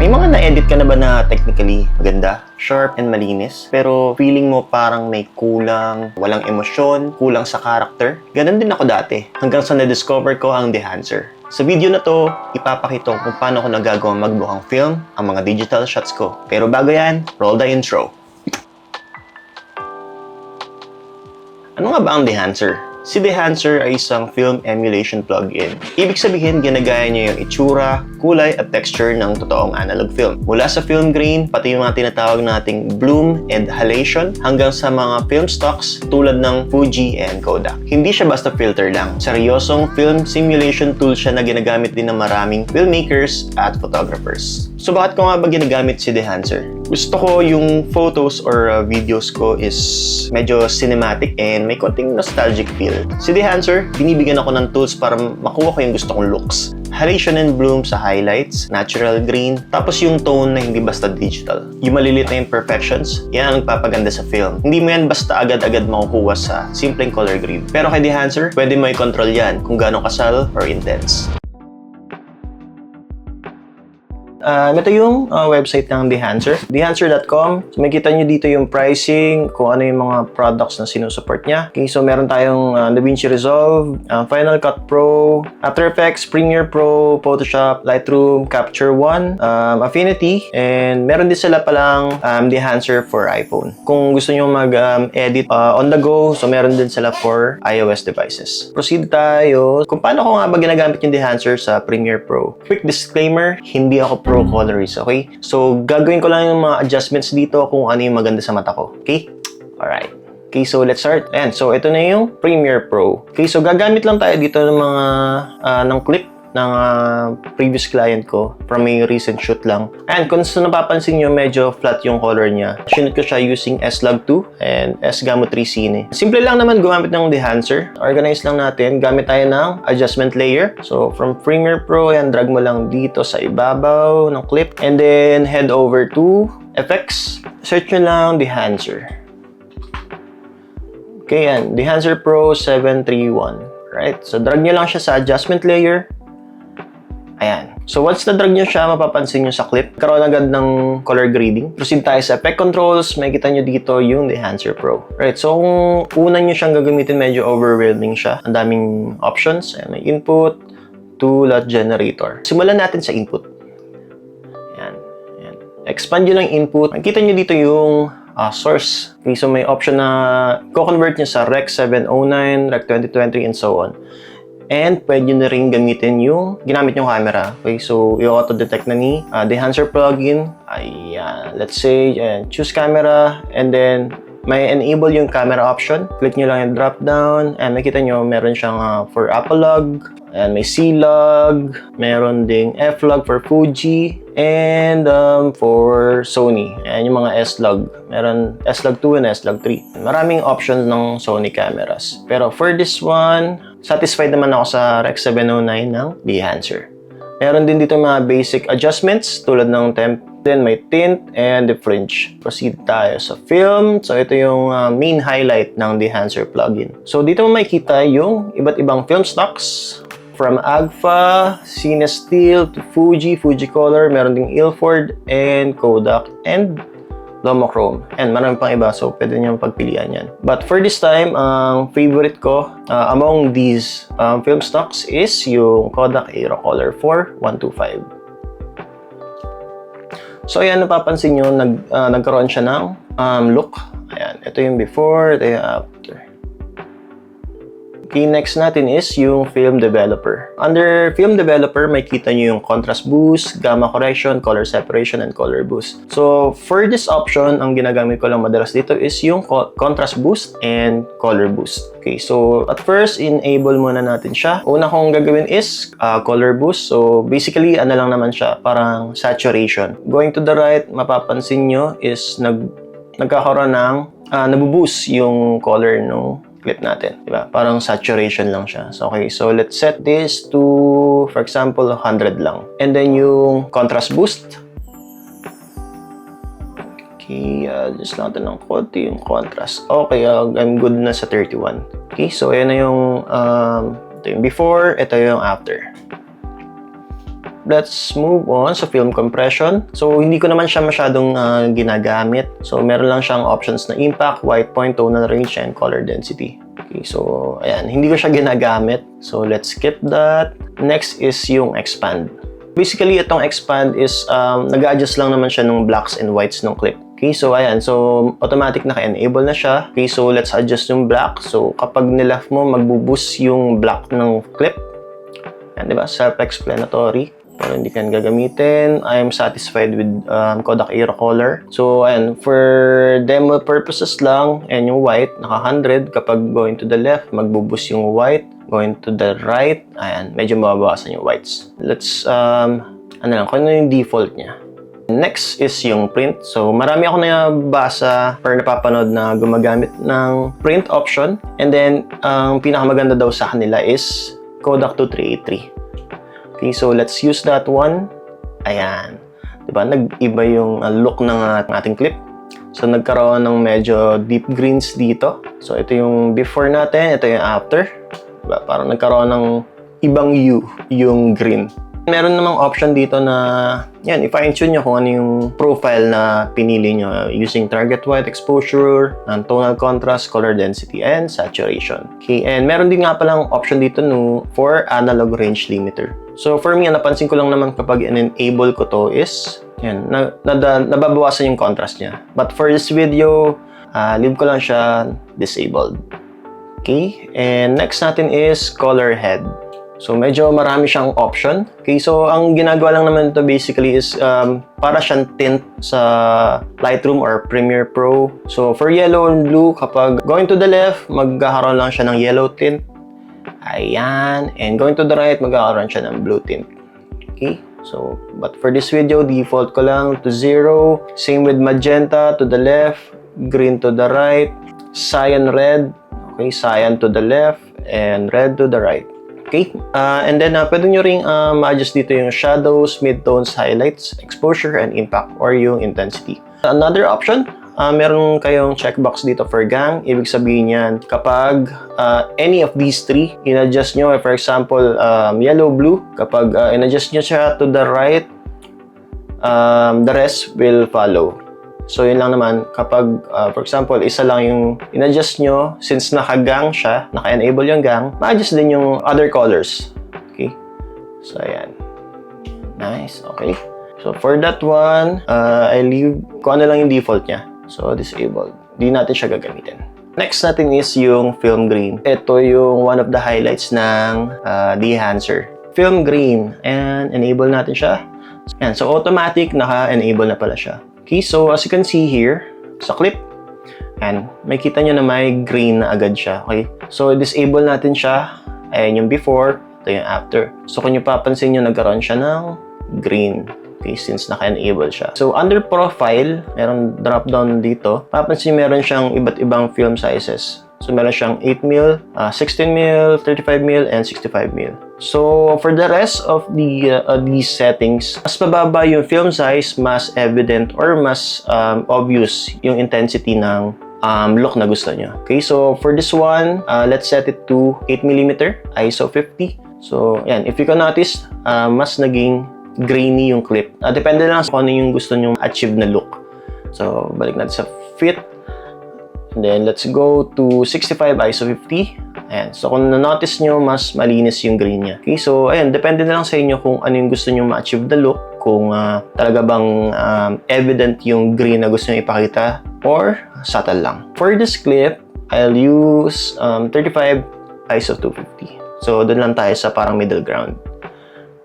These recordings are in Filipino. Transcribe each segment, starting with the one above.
May mga na-edit ka na ba na technically maganda, sharp, and malinis? Pero feeling mo parang may kulang, walang emosyon, kulang sa character? Ganon din ako dati, hanggang sa na-discover ko ang Dehancer. Sa video na to, ipapakita ko kung paano ko nagagawang magbuhang film ang mga digital shots ko. Pero bago yan, roll the intro. Ano nga ba ang Dehancer? Si Dehancer ay isang film emulation plugin. Ibig sabihin, ginagaya niya yung itsura, kulay at texture ng totoong analog film. Mula sa film grain, pati yung mga tinatawag nating bloom and halation, hanggang sa mga film stocks tulad ng Fuji and Kodak. Hindi siya basta filter lang. Seryosong film simulation tool siya na ginagamit din ng maraming filmmakers at photographers. So bakit ko nga ba ginagamit si Dehancer? Gusto ko yung photos or videos ko is medyo cinematic and may konting nostalgic feel. Si Dehancer, binibigyan ako ng tools para makuha ko yung gusto kong looks. Halation and bloom sa highlights, natural green, tapos yung tone na hindi basta digital. Yung maliliit na imperfections, yan ang nagpapaganda sa film. Hindi mo yan basta agad-agad makukuha sa simpleng color grade. Pero kay Dehancer, pwede mo i-control yan kung gaano kasal or intense. Ito yung website ng Dehancer, dehancer.com. So, makikita nyo dito yung pricing, kung ano yung mga products na sinusupport niya. Okay, so meron tayong DaVinci Resolve, Final Cut Pro, After Effects, Premiere Pro, Photoshop, Lightroom, Capture One, Affinity, and meron din sila palang Dehancer for iPhone. Kung gusto nyo mag-edit on the go, so meron din sila for iOS devices. Proceed tayo. Kung paano ko nga ba ginagamit yung Dehancer sa Premiere Pro? Quick disclaimer, hindi ako pro colorist, okay? So, gagawin ko lang yung mga adjustments dito kung ano yung maganda sa mata ko, okay? Alright. Okay, so let's start. Ayan, so ito na yung Premiere Pro. Okay, so gagamit lang tayo dito ng mga ng clip ng previous client ko from a recent shoot lang. And kung napapansin nyo, medyo flat yung color niya. Shoot ko siya using S-Log2 and S-Gamma 3 Cine. Simple lang naman gumamit ng Dehancer. Organize lang natin. Gamit tayo ng adjustment layer. So, from Premiere Pro, yan, drag mo lang dito sa ibabaw ng clip. And then, head over to Effects. Search nyo lang Dehancer. Okay, yan. Dehancer Pro 731. Right? So, drag nyo lang siya sa adjustment layer. Ayan. So, once na-drag nyo siya, mapapansin nyo sa clip, karoon agad ng color grading. Proceed tayo sa effect controls. Makikita nyo dito yung Dehancer Pro. Right. So, kung una nyo siyang gagamitin, medyo overwhelming siya. Ang daming options. Ayan, may input, tool, at generator. Simulan natin sa input. Ayan. Ayan. Expand nyo lang input. Makikita nyo dito yung source. Okay, so, may option na co-convert nyo sa Rec 709, Rec 2020, and so on. And pwede nyo na rin gamitin yung ginamit yung camera. Okay, so i-auto-detect na ni Dehancer plugin. Ayan, let's say, choose camera, and then may enable yung camera option. Click nyo lang yung drop down, and makita nyo meron siyang for Apple log, and may C log, meron ding F log for Fuji, and for Sony. Ayan yung mga S log. Meron S log 2 and S log 3. Maraming options ng Sony cameras. Pero for this one, satisfied naman ako sa Rec 709 ng Dehancer. Meron din dito mga basic adjustments tulad ng temp, then may tint and the fringe. Proceed tayo sa film. So ito yung main highlight ng Dehancer plugin. So dito mo makikita yung iba't ibang film stocks. From Agfa, Cinestill to Fuji, Fujicolor, meron ding Ilford and Kodak and Lomochrome. And marami pang iba, so pwede nyo pagpilian yan. But for this time, ang favorite ko among these film stocks is yung Kodak Aerocolor 4125. So ayan, napapansin nyo, nagkaroon siya ng look. Ayan, ito yung before, ito yung after. Okay, next natin is yung Film Developer. Under Film Developer, makikita nyo yung contrast boost, gamma correction, color separation, and color boost. So, for this option, ang ginagamit ko lang madalas dito is yung contrast boost and color boost. Okay, so at first, enable muna natin siya. Una kong gagawin is color boost. So, basically, ano lang naman siya, parang saturation. Going to the right, mapapansin nyo is nagkakaroon ng nabuboost yung color no clip natin, diba? Parang saturation lang siya. So, okay, so let's set this to, for example, 100 lang. And then yung contrast boost. Okay, just lang natin ng konti yung contrast. Okay, I'm good na sa 31. Okay, so ayan na yung, ito yung before, ito yung after. Let's move on sa film compression. So, hindi ko naman siya masyadong ginagamit. So, meron lang siyang options na impact, white point, tonal range, and color density. Okay, so, ayan, hindi ko siya ginagamit. So, let's skip that. Next is yung expand. Basically, itong expand is, nag-adjust lang naman siya ng blacks and whites ng clip. Okay, so ayan. So, automatic naka-enable na siya. Okay, so let's adjust yung black. So, kapag nileft mo, magbo-boost yung black ng clip. Yan, di ba? Self-explanatory. Pero hindi ka gagamitin. I am satisfied with Kodak Aero Color. So, ayan. For demo purposes lang, and yung white, naka 100. Kapag going to the left, magbo-boost yung white. Going to the right, ayan. Medyo mababawasan yung whites. Let's, ano lang, kung ano yung default niya. Next is yung print. So, marami ako nabasa or napapanood na gumagamit ng print option. And then, ang pinakamaganda daw sa kanila is Kodak 2383. Okay, so let's use that one. Ayan. Diba? Nag-iba yung look ng ating clip. So, nagkaroon ng medyo deep greens dito. So, ito yung before natin. Ito yung after. Diba? Parang nagkaroon ng ibang hue yung green. Meron namang option dito na, yan, i-fine-tune nyo kung ano yung profile na pinili nyo using target white exposure, tonal contrast, color density, and saturation. Okay, and meron din nga palang option dito no, for analog range limiter. So for me, napansin ko lang naman kapag enable ko to is, yan, nababawasan yung contrast niya. But for this video, leave ko lang siya disabled. Okay, and next natin is color head. So, medyo marami siyang option. Okay, so ang ginagawa lang naman ito basically is para siyang tint sa Lightroom or Premiere Pro. So, for yellow and blue, kapag going to the left, magkakaroon lang siya ng yellow tint. Ayan. And going to the right, magkakaroon siya ng blue tint. Okay, so, but for this video, default ko lang to 0. Same with magenta to the left, green to the right, cyan red. Okay, cyan to the left, and red to the right. Okay, and then pwede nyo ring ma-adjust dito yung shadows, midtones, highlights, exposure, and impact, or yung intensity. Another option, meron kayong checkbox dito for gang. Ibig sabihin yan, kapag any of these three, in-adjust nyo, for example, yellow-blue, kapag in-adjust nyo siya to the right, the rest will follow. So, yun lang naman, kapag, for example, isa lang yung in-adjust nyo, since naka-gang siya, naka-enable yung gang, ma-adjust din yung other colors. Okay? So, ayan. Nice. Okay. So, for that one, I leave kung ano lang yung default niya. So, disabled. Di natin siya gagamitin. Next natin is yung film grain. Ito yung one of the highlights ng de-enhancer. Film grain. And enable natin siya. Ayan. So, automatic, naka-enable na pala siya. Okay, so as you can see here, sa clip, and makita nyo na may green na agad siya. Okay, so disable natin siya. Ayan yung before, ito yung after. So kung nyo papansin nyo, nagkaroon siya ng green. Okay, since naka-enable siya. So under profile, meron drop down dito. Papansin nyo meron siyang iba't ibang film sizes. So meron siyang 8mm, 16mm, 35mm, and 65mm. So for the rest of these settings, mas mababa yung film size, mas evident or mas obvious yung intensity ng look na gusto nyo. Okay, so for this one, let's set it to 8mm, ISO 50. So yan, if you can notice, mas naging grainy yung clip. Depende lang kung ano yung gusto nyo achieve na look. So balik natin sa fit. And then, let's go to 65 ISO 50. Ayan. So, kung na-notice nyo, mas malinis yung green niya. Okay, so, ayan. Depende na lang sa inyo kung ano yung gusto nyo ma-achieve the look. Kung talaga bang evident yung green na gusto nyo ipakita or subtle lang. For this clip, I'll use 35 ISO 250. So, dun lang tayo sa parang middle ground.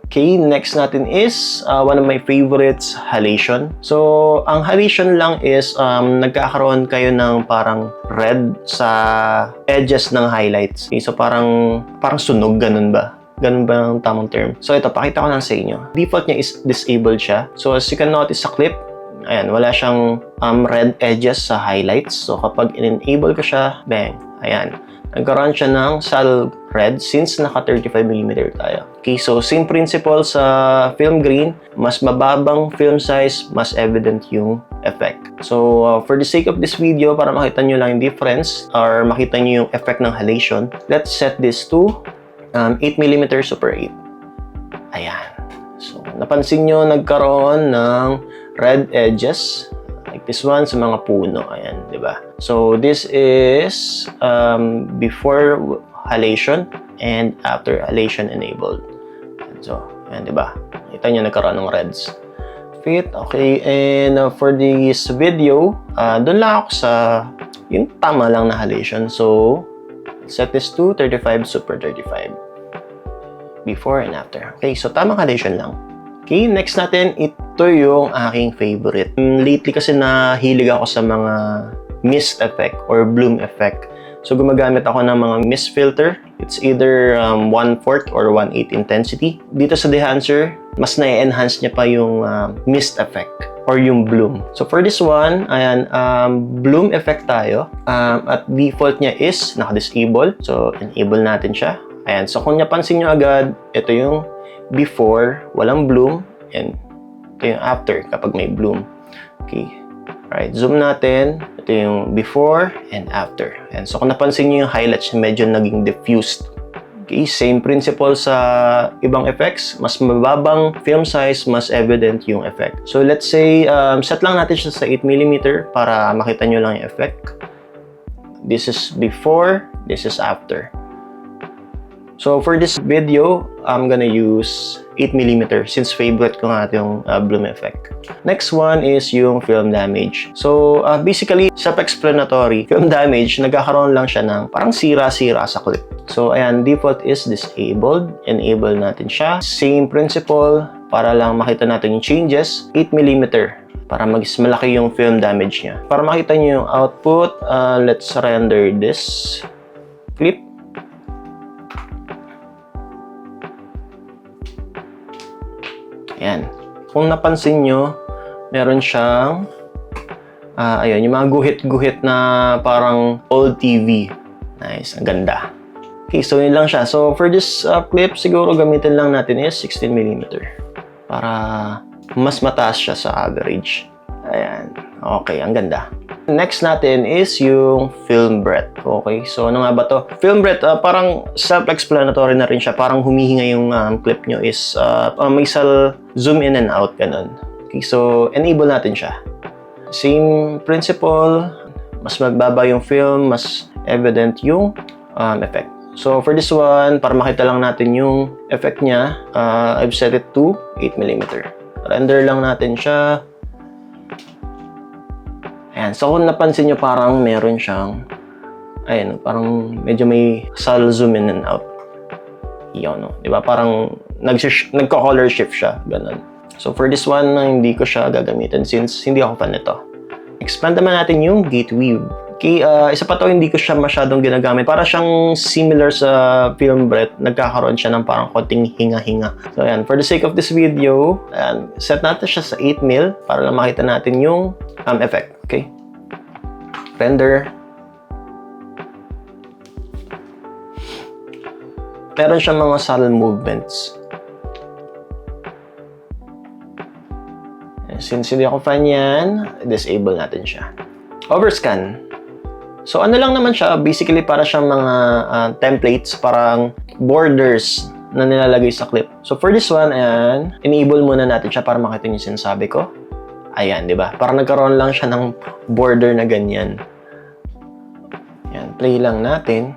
Okay, next natin is one of my favorites, halation. So, ang halation lang is nagkakaroon kayo ng parang red sa edges ng highlights. Okay, so, parang sunog, ganun ba? Ganun ba ang tamang term? So, ito, pakita ko lang sa inyo. Default niya is disabled siya. So, as you can notice sa clip, Ayan, wala siyang red edges sa highlights. So, kapag in-enable ko siya, bang, ayan. Nagkaroon siya ng solid red since naka 35mm tayo. Okay, so same principle sa film green. Mas mababang film size, mas evident yung effect. So, for the sake of this video, para makita nyo lang yung difference or makita nyo yung effect ng halation, let's set this to 8mm super 8. Ayan. So, napansin nyo, nagkaroon ng red edges like this one sa mga puno. Ayan, di ba? So, this is before halation and after halation enabled. So, ayan, di ba? Kita nyo, nagkaroon ng reds. Fit, okay. And for this video, doon lang ako sa yung tama lang na halation. So, set this to 35 super 35. Before and after. Okay, so tamang halation lang. Okay, next natin, ito yung aking favorite. Lately kasi nahilig ako sa mga mist effect or bloom effect. So, gumagamit ako ng mga mist filter. It's either 1/4 or 1/8 intensity. Dito sa Dehancer, mas na-enhance niya pa yung mist effect or yung bloom. So, for this one, ayan, bloom effect tayo. At default niya is naka-disable. So, enable natin siya. Ayan, so kung napansin nyo agad, ito yung before, walang bloom, and ito yung after kapag may bloom. Okay. Alright, zoom natin. Ito yung before and after. And so kung napansin nyo yung highlights, medyo naging diffused. Okay, same principle sa ibang effects. Mas mababang film size, mas evident yung effect. So let's say, set lang natin siya sa 8mm para makita nyo lang yung effect. This is before, this is after. So for this video, I'm gonna use 8mm since favorite ko nga yung bloom effect. Next one is yung film damage. So basically, self-explanatory, film damage, nagkakaroon lang siya ng parang sira-sira sa clip. So ayan, default is disabled. Enable natin siya. Same principle, para lang makita natin yung changes. 8mm para mas malaki yung film damage niya. Para makita nyo yung output, let's render this clip. Ayan. Kung napansin nyo, meron siyang ayun, yung mga guhit-guhit na parang old TV. Nice. Ang ganda. Okay, so yun lang siya. So for this clip, siguro gamitin lang natin is 16mm para mas mataas siya sa average. Ayan. Okay, ang ganda. Next natin is yung film breadth. Okay, so ano nga ba to? Film breadth, parang self-explanatory na rin siya. Parang humihinga yung clip nyo is may zoom in and out, ganun. Okay, so enable natin siya. Same principle, mas magbaba yung film, mas evident yung effect. So for this one, para makita lang natin yung effect niya, I've set it to 8mm. Render lang natin siya. Ayan, so kung napansin nyo, parang meron siyang, ayun, parang medyo may subtle zoom in and out. Iyon, no? Diba? Parang nagko-color shift siya, ganun. So for this one, hindi ko siya gagamitin since hindi ako fan nito. Expand naman natin yung gate weave. Okay, isa pa to, hindi ko siya masyadong ginagamit. Para siyang similar sa film breadth, nagkakaroon siya ng parang konting hinga-hinga. So ayan, for the sake of this video, ayan, set natin siya sa 8mm para lang makita natin yung effect. Okay. Render. Meron siyang mga subtle movements. Since hindi ako fan yan, disable natin siya. Overscan. So ano lang naman siya, basically para siyang mga templates, parang borders na nilalagay sa clip. So for this one, ayan, enable muna natin siya para makita niyo yung sinasabi ko. Ayan, di ba? Parang nagkaroon lang siya ng border na ganyan. Ayan, play lang natin.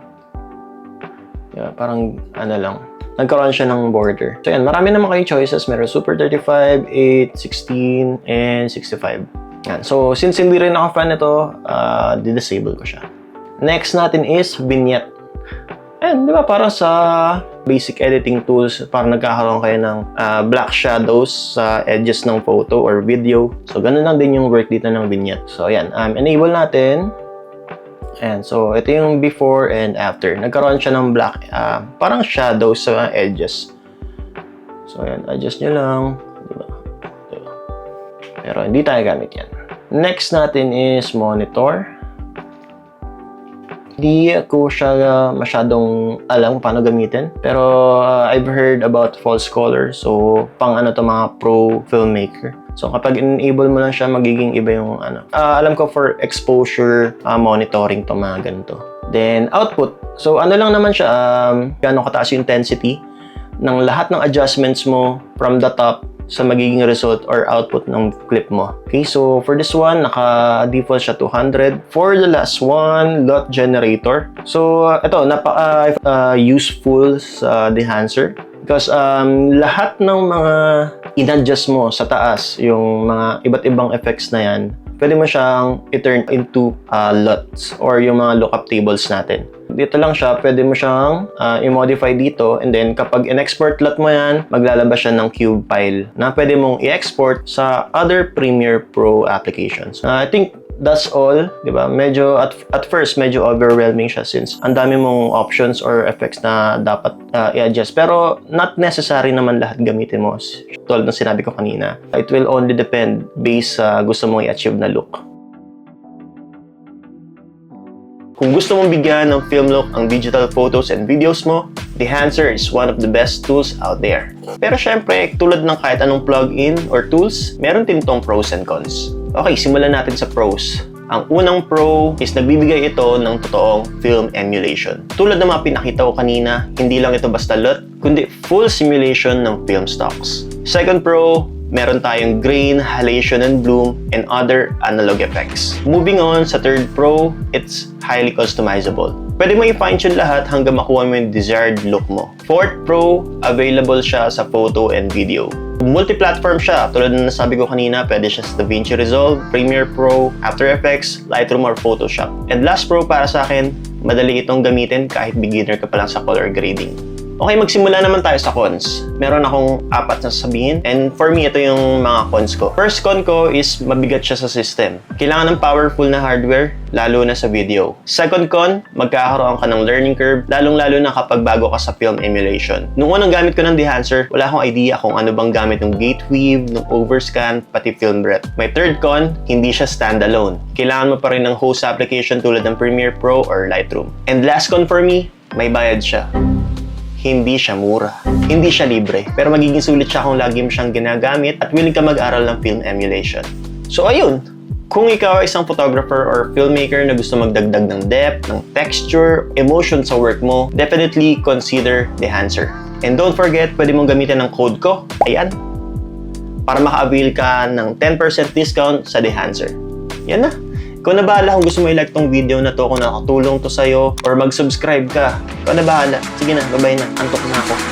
Diba? Parang ano lang. Nagkaroon siya ng border. So ayan, marami naman kayong choices. Meron Super 35, 8, 16, and 65. Ayan. So since hindi rin ako fan nito, di-disable ko siya. Next natin is vignette. Ayan, di ba? Para sa basic editing tools, parang nagkakaroon kayo ng black shadows sa edges ng photo or video. So, ganun lang din yung work dito ng vignette. So, ayan. Enable natin. Ayan. So, ito yung before and after. Nagkaroon siya ng black, parang shadows sa edges. So, ayan. Adjust nyo lang. Diba? Diba? Pero hindi tayo gamit yan. Next natin is monitor. Hindi ko siya masyadong alam kung paano gamitin. Pero I've heard about false color. So, pang ano to mga pro filmmaker. So, kapag enable mo lang siya, magiging iba yung ano. Alam ko for exposure monitoring to mga ganito. Then, output. So, ano lang naman siya, gano'ng kataas yung intensity ng lahat ng adjustments mo from the top sa magiging result or output ng clip mo. Okay, so for this one, naka-default siya 200. For the last one, LUT generator. So, ito, napaka-useful sa enhancer because lahat ng mga in-adjust mo sa taas, yung mga iba't ibang effects na yan, pwede mo siyang i-turn into LUTs or yung mga lookup tables natin. Dito lang siya, pwede mo siyang i-modify dito and then kapag in-export LUT mo yan, maglalabas siya ng cube file na pwede mong i-export sa other Premiere Pro applications. I think that's all, di ba? Medyo, at first, medyo overwhelming siya since ang dami mong options or effects na dapat i-adjust. Pero not necessary naman lahat gamitin mo. Tulad ng sinabi ko kanina, it will only depend based sa gusto mong i-achieve na look. Kung gusto mong bigyan ng film look ang digital photos and videos mo, Enhancer is one of the best tools out there. Pero syempre, tulad ng kahit anong plugin or tools, meron din itong pros and cons. Okay, simulan natin sa pros. Ang unang pro is nagbibigay ito ng totoong film emulation. Tulad ng mga pinakita ko kanina, hindi lang ito basta LUT, kundi full simulation ng film stocks. Second pro, meron tayong grain, halation and bloom, and other analog effects. Moving on sa third pro, it's highly customizable. Pwede mo i-fine-tune lahat hanggang makuha mo yung desired look mo. Fourth pro, available siya sa photo and video. Multi-platform siya. Tulad na nasabi ko kanina, pwede siya sa DaVinci Resolve, Premiere Pro, After Effects, Lightroom, or Photoshop. And last pro para sa akin, madali itong gamitin kahit beginner ka pa lang sa color grading. Okay, magsimula naman tayo sa cons. Meron akong 4 na sasabihin and for me, ito yung mga cons ko. First con ko is mabigat siya sa system. Kailangan ng powerful na hardware, lalo na sa video. Second con, magkakaroon ka ng learning curve, lalong-lalo na kapag bago ka sa film emulation. Nung unang gamit ko ng Enhancer, wala akong idea kung ano bang gamit ng gate weave, ng overscan, pati film breadth. My third con, hindi siya standalone. Kailangan mo pa rin ng host application tulad ng Premiere Pro or Lightroom. And last con for me, may bayad siya. Hindi siya mura. Hindi siya libre. Pero magiging sulit siya kung lagi mo siyang ginagamit at willing ka mag-aral ng film emulation. So ayun, kung ikaw ay isang photographer or filmmaker na gusto magdagdag ng depth, ng texture, emotion sa work mo, definitely consider Enhancer. And don't forget, pwede mong gamitin ng code ko. Ayan. Para maka-avail ka ng 10% discount sa Enhancer. Yan na. Ikaw na bahala kung gusto mo i-like tong video na to, kung nakatulong to sa'yo, or mag-subscribe ka. Ikaw na bahala. Sige na, bye-bye na. Antok na ako.